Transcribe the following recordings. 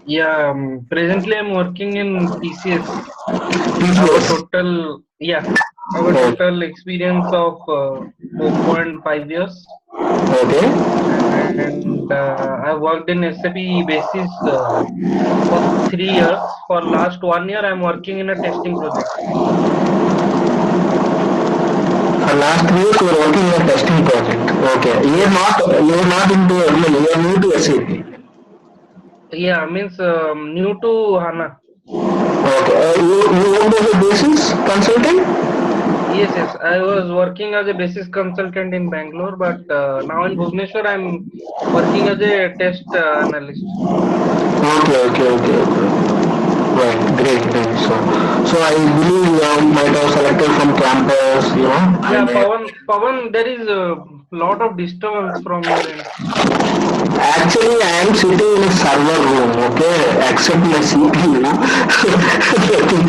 Yeah, presently I'm working in TCS. I have a TCS. total, yeah, I have a Oh, total experience of 4.5 years, okay. and I worked in SAP basis for 3 years. For last 1 year, I'm working in a testing project. Last 3 years you are working in a testing project. Okay. Yes, You are not into you are new to SAP. yeah, means new to HANA. Okay. You work as a basis consultant? Yes, yes, I was working as a basis consultant in Bangalore, but now in Bhubaneswar, I'm working as a test analyst. Okay. Right. Great. So I believe you might have selected from campus, Yeah, and Pawan, there is a lot of disturbance from your end. actually I am sitting in a server room. Okay. Except my CPU, nothing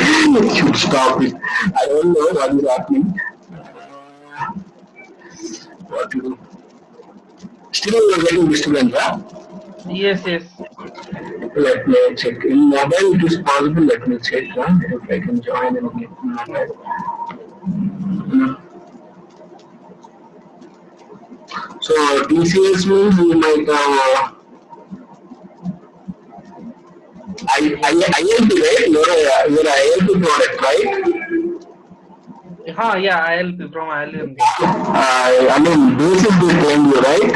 should stop it. I don't know what is happening. What to do? Still you are getting disturbance, huh? Yes, yes. Let me check. In mobile it is possible. Let me check, huh? If I can join in Okay. mobile. So TCS means you might have ILP, right? You're a ILP product, right? Yeah, ILP from ILM. I mean, basis they trained you, right?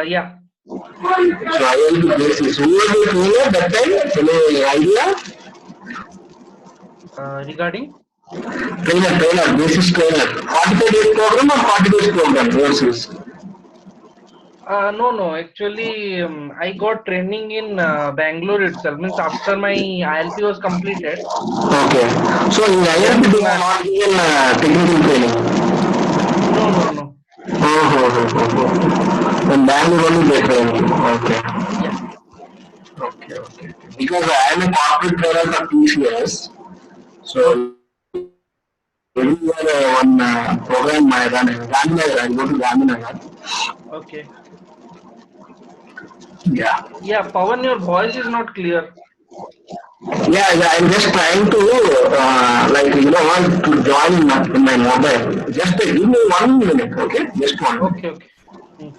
Yeah. So ILP basis. Who was the trainer that time? Any idea? Regarding? Basis trainer. 45 days program or 40 days program versus. No. Actually, I got training in Bangalore itself. Means after my ILP was completed, Okay. So in ILP they then are not given technical training. no. And Bangalore only they train you. Okay. Yeah. Okay. Because I am a corporate trainer for TCS. So every year one program I run in Gandhinagar. I go to Gandhinagar. Okay. Yeah. Yeah, Pawan, your voice is not clear. Yeah. I'm just trying to to join in my mobile. Just give me 1 minute, okay? Just 1 minute. Okay. Hmm.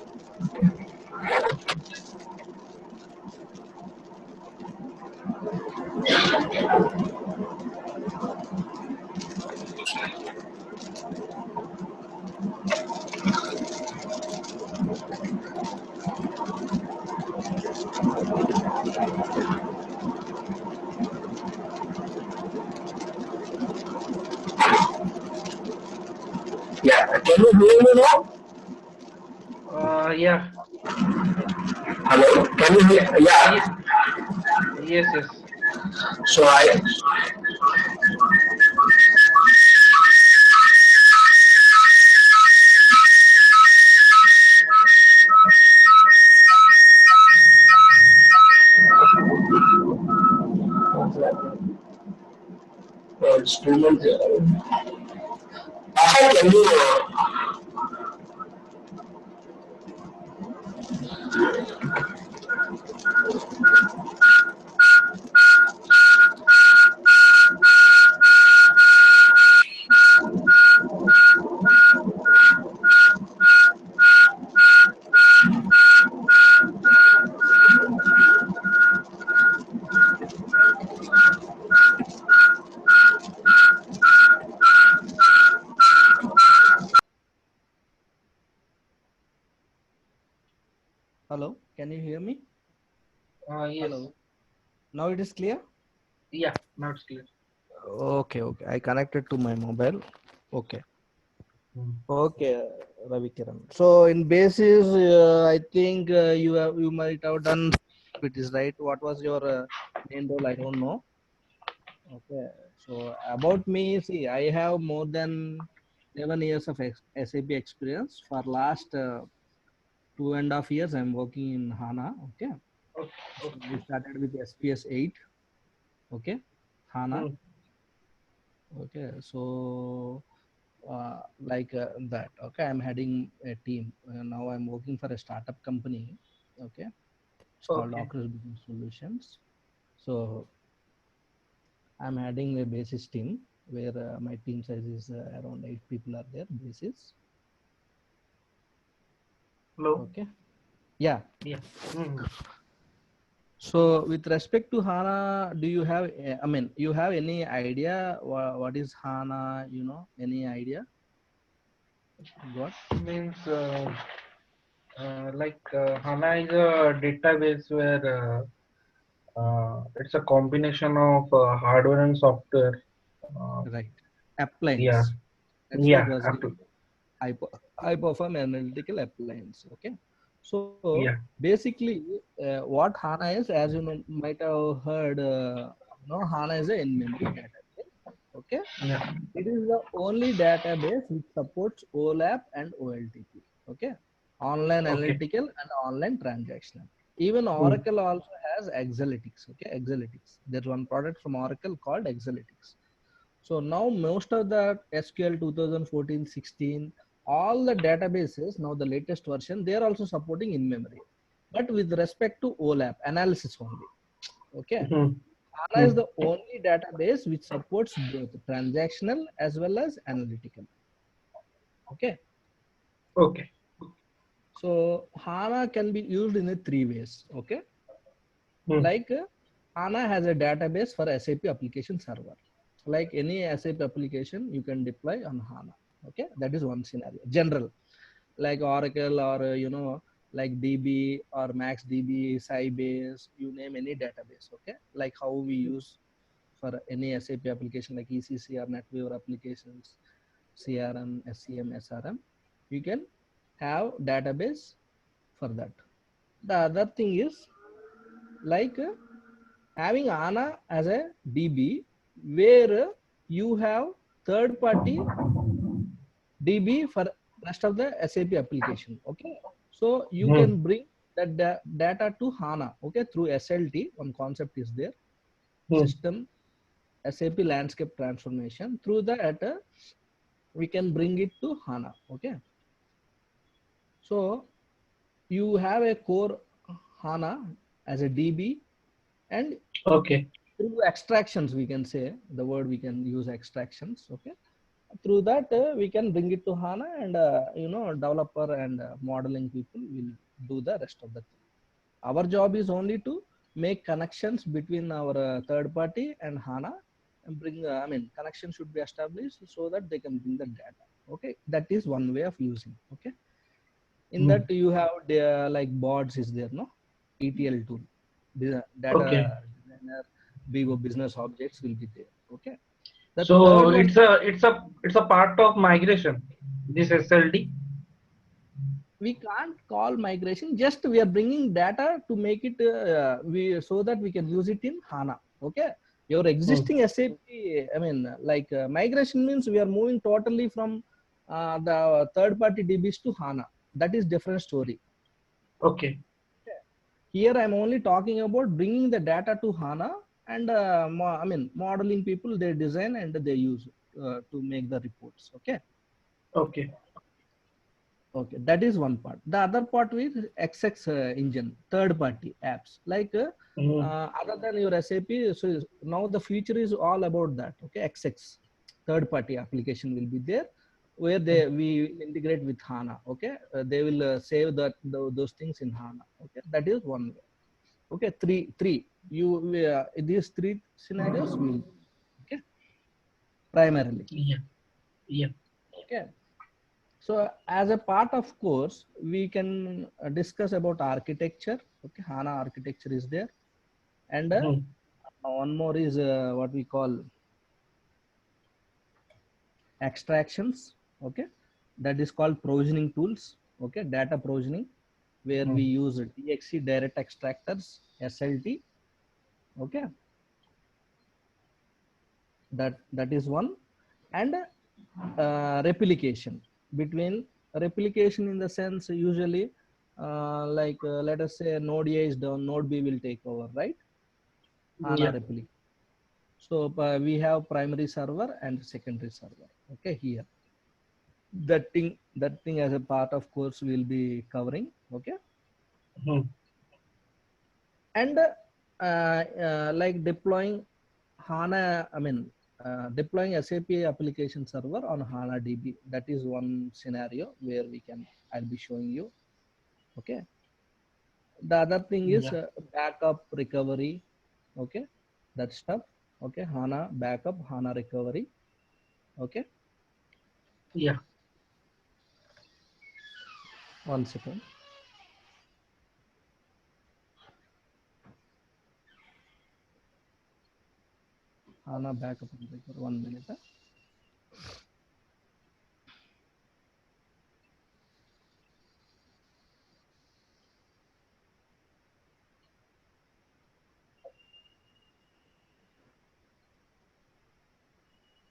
Yeah. Can you hear me now? Yeah. Hello. Can you hear? Ye- Yeah. yes. So I it's 2 months. Can you? Hello, can you hear me? Yes. Hello. Now it is clear? Yeah. Now it's clear. Okay. I connected to my mobile. Okay. Hmm. Okay, Ravi Kiran. So in basis, I think you might have done it is right. What was your main role? I don't know. Okay. So about me, see, I have more than 11 years of SAP experience. For last 2.5 years, I'm working in HANA. Okay. Okay. So I Okay. started with SPS 8. Okay. HANA. Hmm. Okay, so like that. Okay, I'm heading a team. Now I'm working for a startup company. Okay, it's called Okay. Oculus Business Solutions. So I'm heading a basis team where my team size is around 8 people are there. Basis. Hello. Okay. Yeah. Yeah. Mhm. So with respect to HANA, do you have, I mean, you have any idea what is HANA, you know, any idea? Got? Means HANA is a database where it's a combination of hardware and software. Uh, Right. yeah. Appliance. That's why it Yeah. was named high, high perform analytical appliance. Okay. So Yeah. basically, what HANA is, as you know, might have heard, HANA is a in-memory database. Okay. Yeah. It is the only database which supports OLAP and OLTP. Okay. Online Okay. analytical and online transactional. Even Mm. Oracle also has Exalytics. Okay. Exalytics. There's one product from Oracle called Exalytics. So now most of the SQL 2014, 16, all the databases, now the latest version, they are also supporting in memory, but with respect to OLAP analysis only. Okay. Mhm. HANA is Mm. the only database which supports both transactional as well as analytical. Okay. Okay. So HANA can be used in a three ways. Okay. Mm. Like HANA has a database for SAP application server. Like any SAP application, you can deploy on HANA. Okay. That is one scenario. General, like Oracle or, like DB or MaxDB, Sybase, you name any database. Okay. Like how we use for any SAP application like ECC or NetWeaver applications, CRM, SCM, SRM, you can have database for that. The other thing is like having HANA as a DB where you have third party DB for rest of the SAP application. Okay. So you Mm. can bring that data to HANA. Okay. Through SLT, one concept is there, Mm. system SAP landscape transformation. Through that, we can bring it to HANA. Okay. So you have a core HANA as a DB, and Okay. through extractions, we can say the word we can use extractions. Okay. Through that, we can bring it to HANA, and developer and modeling people will do the rest of the thing. Our job is only to make connections between our third party and HANA and bring, connection should be established so that they can bring the data. Okay. That is one way of using. Okay. In Mm. that you have the like boards is there, no? ETL tool, Okay. data designer, BO business objects will be there. Okay. The So third one, it's a part of migration. This SLD. we can't call migration, just we are bringing data to make it we so that we can use it in HANA. Okay. Your Mm. existing SAP, migration means we are moving totally from the third party DBs to HANA. That is different story. Okay. Here I'm only talking about bringing the data to HANA, and modeling people, they design and they use to make the reports. Okay. Okay. Okay, that is one part. The other part is XX engine, third party apps. Like Mm. other than your SAP, so now the future is all about that. Okay, XX, third party application will be there, where we integrate with HANA. Okay, they will save those things in HANA. Okay, that is one way. Okay, three. These three scenarios will, okay, primarily. Yeah. Yeah. Okay. So as a part of course, we can discuss about architecture. Okay, HANA architecture is there, and Mm. one more is what we call abstractions. Okay, that is called provisioning tools. Okay, data provisioning, where we Mm. use DXC direct extractors, SLT. Okay, that is one, and replication. Between replication in the sense, usually let us say node A is down, node B will take over, right? HANA Yeah. replication. So we have primary server and secondary server. Okay, here. that thing as a part of course we'll be covering. Okay. Hmm. And like deploying HANA, deploying SAP application server on HANA DB. That is one scenario where I'll be showing you. Okay. The other thing is Yeah. backup recovery. Okay. That stuff. Okay. HANA backup, HANA recovery. Okay. Yeah. One second. HANA backup and recovery. 1 minute.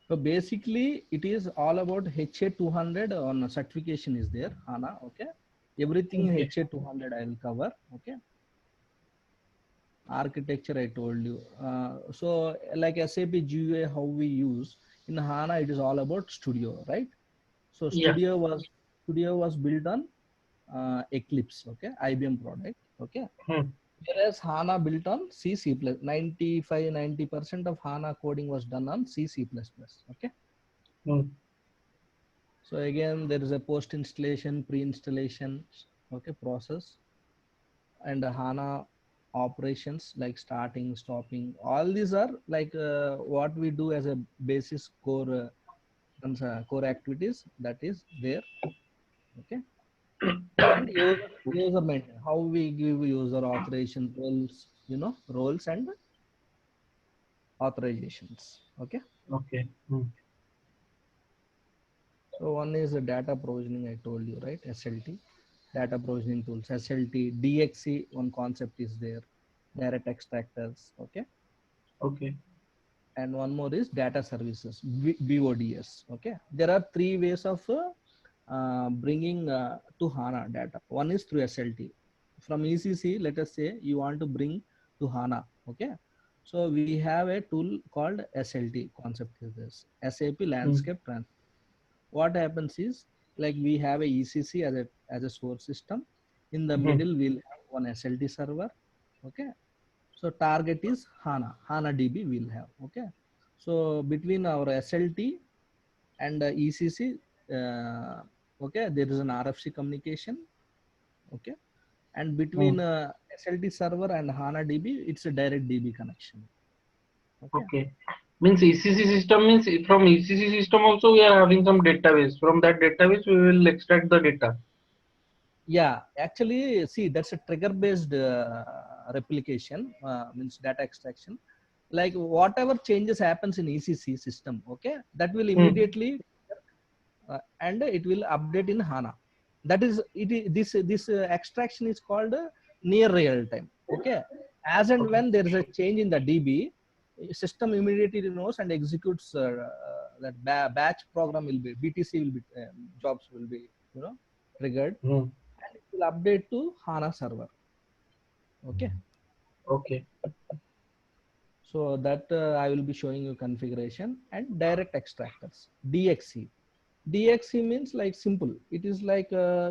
So basically, it is all about HA200 on certification is there, HANA. Okay. Everything Okay. HA200 I will cover. Okay. Architecture I told you. So like SAP GUI, how we use in HANA, it is all about Studio, right? So Yeah. Studio was built on Eclipse. Okay. IBM product. Okay. Hmm. Whereas HANA built on C++. 90% of HANA coding was done on C++. Okay. Hmm. So again, there is a post installation, pre-installation, okay, process, and HANA operations like starting, stopping. All these are like what we do as a basis core activities that is there. Okay, and user maintenance. How we give user authorization roles, roles and authorizations. Okay. Okay. Hmm. So one is the data provisioning. I told you, right? SLT. Data provisioning tools, SLT, DXC, one concept is there, direct extractors, okay? Okay. And one more is data services, BODS, okay? There are three ways of bringing to HANA data. One is through SLT. From ECC, let us say you want to bring to HANA, okay? So we have a tool called SLT, concept is this, SAP Hmm. Landscape Transfer. What happens is like we have a ECC as a source system. In the Hmm. middle, we'll have one SLT server. Okay. So target is HANA DB we'll have. Okay. So between our SLT and ECC, okay, there is an RFC communication. Okay. And Hmm. between SLT server and HANA DB, it's a direct DB connection. Okay. Okay. Means ECC system means from ECC system also we are having some database. From that database we will extract the data. Yeah, actually, see, that's a trigger-based replication, means data extraction. Like whatever changes happens in ECC system, okay, that will Hmm. immediately and it will update in HANA. That is, this extraction is called near real time. Okay, as and Okay. when there is a change in the DB, system immediately knows and executes that batch program will be BTC will be jobs will be triggered Hmm. and it will update to HANA server. Okay. Okay. So that I will be showing you configuration and direct extractors, DXC. DXC means like simple. It is like, after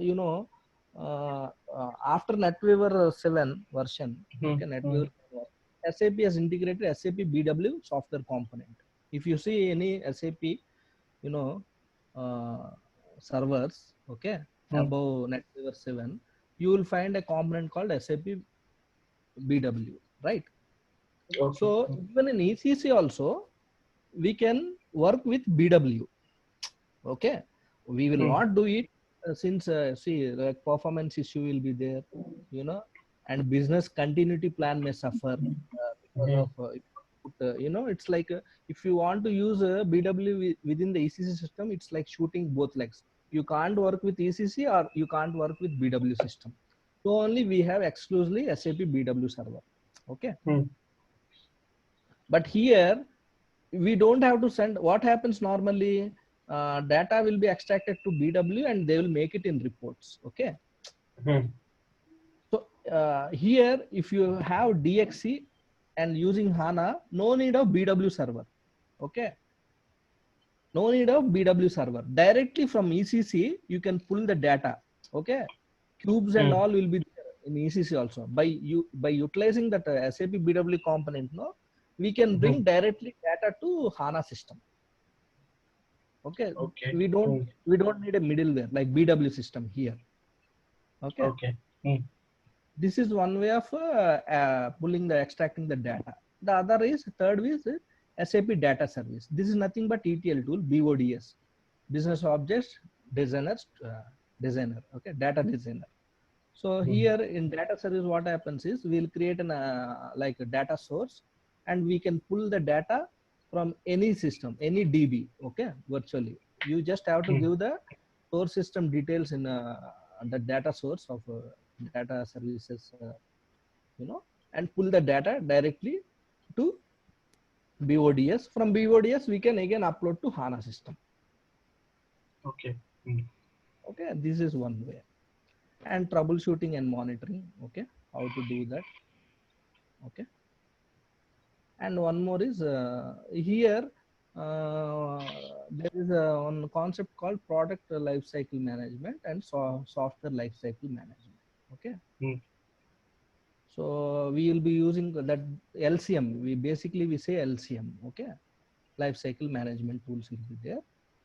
NetWeaver 7 version, Hmm. okay, Hmm. NetWeaver 7, SAP has integrated SAP BW software component. If you see any SAP, uh, servers, okay, Hmm. above NetWeaver 7, you will find a component called SAP BW, right? Okay. So Hmm. even in ECC also, we can work with BW. Okay, we will Hmm. not do it since see like performance issue will be there, and business continuity plan may suffer because Hmm. of it's like if you want to use BW within the ECC system, it's like shooting both legs. You can't work with ECC or you can't work with BW system. So only we have exclusively SAP BW server. Okay, Hmm. but here we don't have to send. What happens normally, data will be extracted to BW and they will make it in reports. Okay, Hmm. so here if you have DXC and using HANA, no need of BW server. Okay, No need of BW server. Directly from ECC, you can pull the data. Okay, cubes and all will be there in ECC also. By utilizing that SAP BW component, no, we can bring directly data to HANA system. Okay, Okay. we don't need a middleware like BW system here. Okay, Okay. this is one way of extracting the data. The other is third is SAP data service. This is nothing but ETL tool, BODS, business objects designer. Okay, data designer. So here in data service, what happens is we'll create an like a data source, and we can pull the data from any system, any DB. Okay, virtually. You just have to give the source system details in the data source of data services, and pull the data directly to BODS. From BODS, we can again upload to HANA system. Okay. Okay, this is one way. And troubleshooting and monitoring. Okay, how to do that. Okay, and one more is here there is one concept called product lifecycle management and software lifecycle management. Okay, so we will be using that LCM. We say LCM. Okay, lifecycle management tools will be there,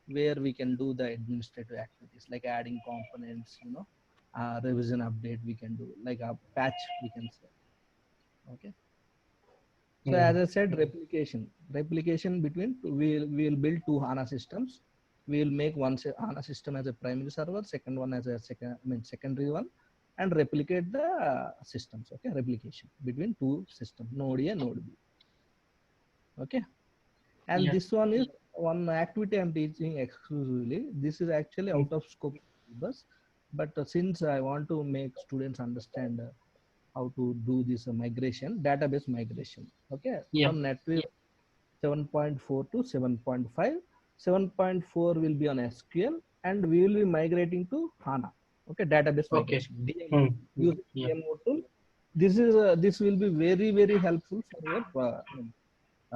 where we can do the administrative activities like adding components, revision update we can do, like a patch we can say. Okay, so as I said, replication between we'll build two HANA systems. We'll make one HANA system as a primary server, second one as a secondary one, and replicate the systems. Okay, replication between two systems, node A, node B. Okay, and this one is one activity I'm teaching exclusively. This is actually out of scope syllabus, but since I want to make students understand how to do this migration, database migration. Okay, from NetWeaver 7.4 to 7.5. 7.4 will be on SQL, and we will be migrating to HANA. Okay, database migration. Using DMO tool. This will be very helpful for your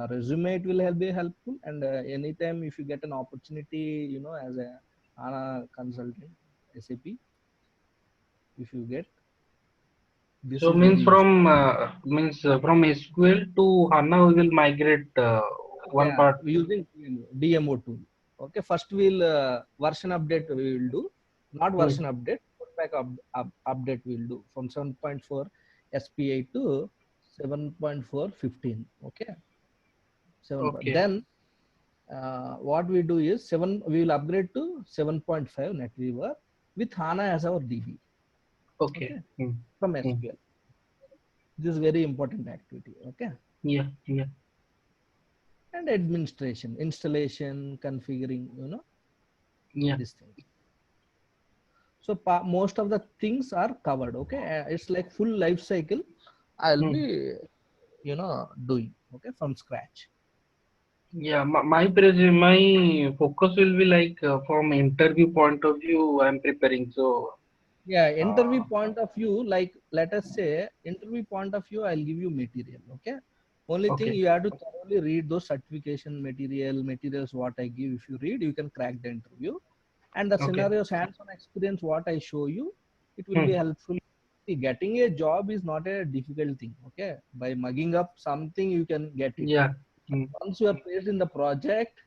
resume. It will be helpful, and anytime if you get an opportunity, as a HANA consultant, SAP, if you get. This So means from SQL to HANA we will migrate one part using DMO tool. Okay, first we'll version update we will do, not version update, back update we'll do from 7.4 SPA to 7.4.15. Okay, then what we do is we will upgrade to 7.5 NetWeaver with HANA as our DB. Okay, from SQL. This is very important activity. Okay. And administration, installation, configuring, these things. So most of the things are covered. Okay, it's like full life cycle. I'll be, doing from scratch. Yeah, my focus will be like from interview point of view. I'm preparing. So yeah, interview point of view, like let us say interview point of view, I'll give you material. Okay. Only thing you have to thoroughly read those certification materials what I give. If you read, you can crack the interview. And the scenarios, hands-on experience, what I show you, it will be helpful. See, getting a job is not a difficult thing. Okay, by mugging up something, you can get it. Yeah. Once you are placed in the project,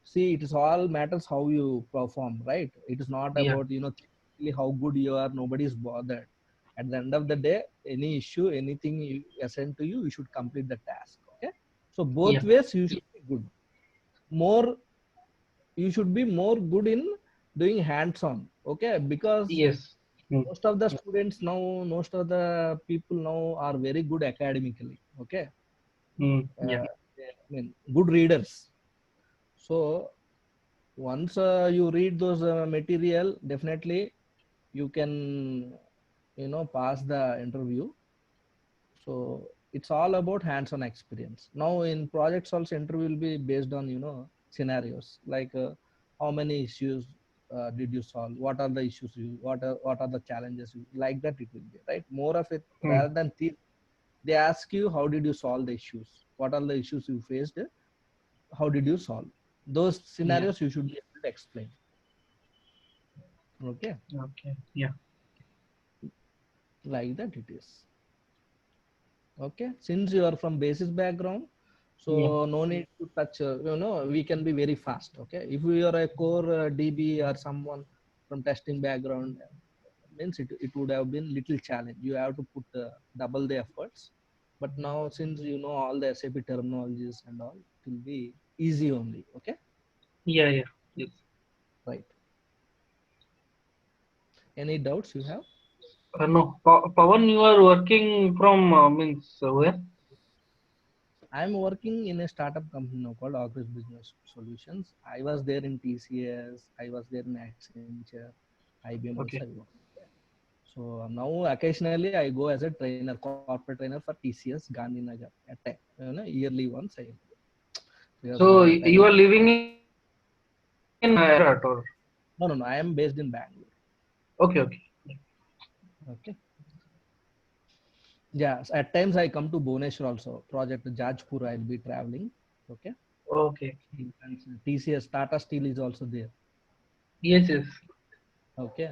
see, it is all matters how you perform, right? It is not about how good you are. Nobody is bothered. At the end of the day, any issue, anything you assign to you, you should complete the task. Okay, so both ways you should be good. You should be more good in doing hands-on. Okay, because most of the students now, most of the people now are very good academically. Okay, good readers. So once you read those material, definitely you can pass the interview. So it's all about hands-on experience. Now in projects also, interview will be based on scenarios like how many issues did you solve, what are the issues what are the challenges like that. It will be right, more of it rather than they ask you how did you solve the issues, what are the issues you faced, how did you solve. Those scenarios you should be able to explain. Okay, Okay. Yeah. like that it is. Okay, since you are from basis background, so Yeah. no need to touch. We can be very fast. Okay, if we are a core DB or someone from testing background, means it would have been little challenge. You have to put double the efforts. But now since you know all the SAP terminologies and all, it will be easy only. Okay, Yeah. Yeah. Yes. right. Any doubts you have? No, Pawan, you are working from means where? I'm working in a startup company now called August Business Solutions. I was there in TCS. I was there in Accenture, IBM also I Okay. worked. So now occasionally I go as a trainer, corporate trainer for TCS Gandhinagar at time. Yearly once I go. Because So my you time. are living in Hyderabad or? No. I am based in Bangalore. Okay. Okay. Okay. Yeah. At times I come to Bhubaneswar also. Project Jajpur I'll be traveling. Okay. Okay. And TCS Tata Steel is also there. Yes. Yes. Okay.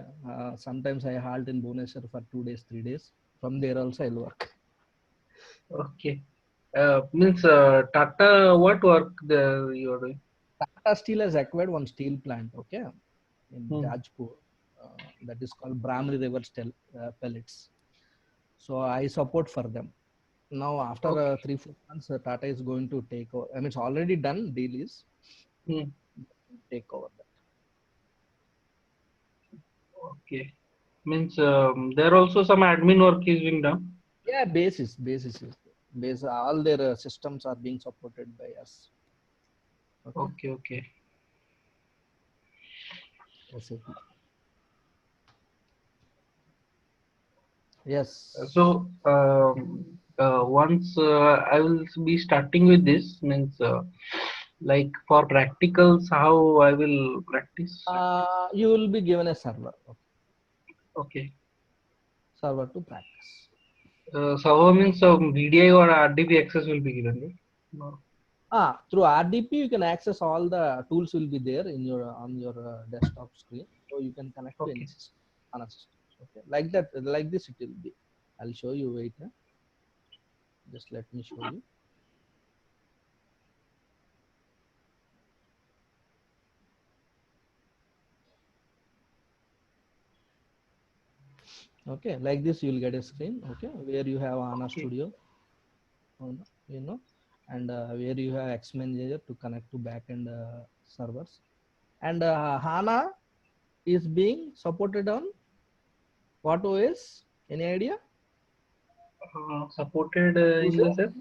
Sometimes I halt in Bhubaneswar for 2 days, 3 days. From there also I'll work. Okay. Means Tata, what work you are doing? Tata Steel has acquired one steel plant. Okay. In Hmm. Jajpur. That is called Brahmani River Pellets. So I support for them. Now after Okay. 3-4 months, Tata is going to take over. I mean, it's already done. Deal is Hmm. take over that. Okay. Means there also some admin work is being done. Yeah, basis is base. All their systems are being supported by us. Okay, Okay. Okay. SAP. Yes. So once I will be starting with this means like for practicals, how I will practice. You will be given a server. Okay. Okay. Server to practice. So means VDI or RDP access will be given, right? No. Through RDP, you can access all the tools will be there in your on your desktop screen, so you can connect to any Okay. system, HANA systems. Okay, like that, like this, it will be. I'll show you. Wait, just let me show you. Okay, like this, you will get a screen. Okay, where you have HANA Okay. Studio, you know, and where you have X Manager to connect to backend servers, and HANA is being supported on what OS? Any idea? Supported in SUSE, the sense.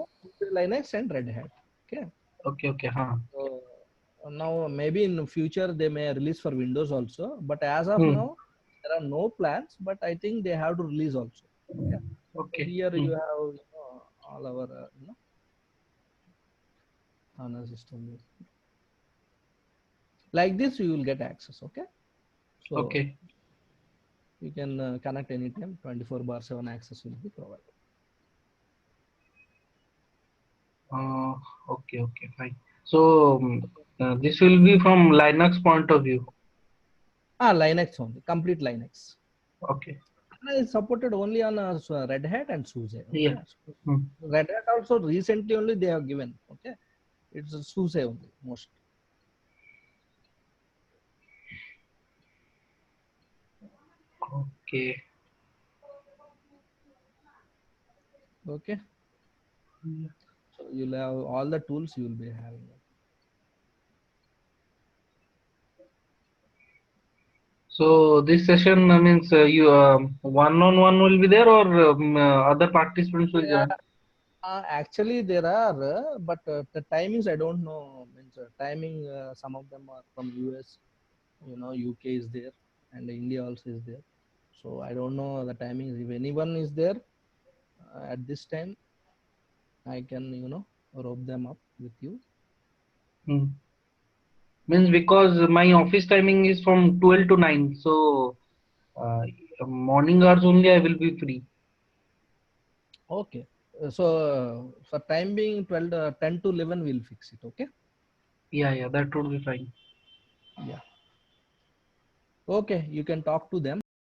Linux, and Red Hat. Okay. Okay. Okay. Huh. So now maybe in the future they may release for Windows also, but as of Hmm. now there are no plans. But I think they have to release also. Okay. So Okay. here Hmm. you have all our HANA system. Like this you will get access. Okay. So Okay. you can connect anytime. 24/7 access will be provided. Uh, okay. Okay. Fine. So this will be from Linux point of view. Linux only. Complete Linux. Okay. HANA is supported only on Red Hat and SUSE. Yeah. Okay. So Hmm. Red Hat also recently only they have given. Okay. It's a SUSE only most. Okay. Okay. Yeah. So you'll have all the tools you will be having. So this session means you one-on-one will be there or other participants will Yeah, join. actually there are, but the timings I don't know. Means timing. Some of them are from US. UK is there, and India also is there. So I don't know the timings. If anyone is there at this time, I can rope them up with you. Hmm. Means because my office timing is from 12 to 9, so uh, morning hours only I will be free. Okay. So for time being 10 to 11 we'll fix it. Okay. Yeah, that would be fine. Yeah. Okay, you can talk to them.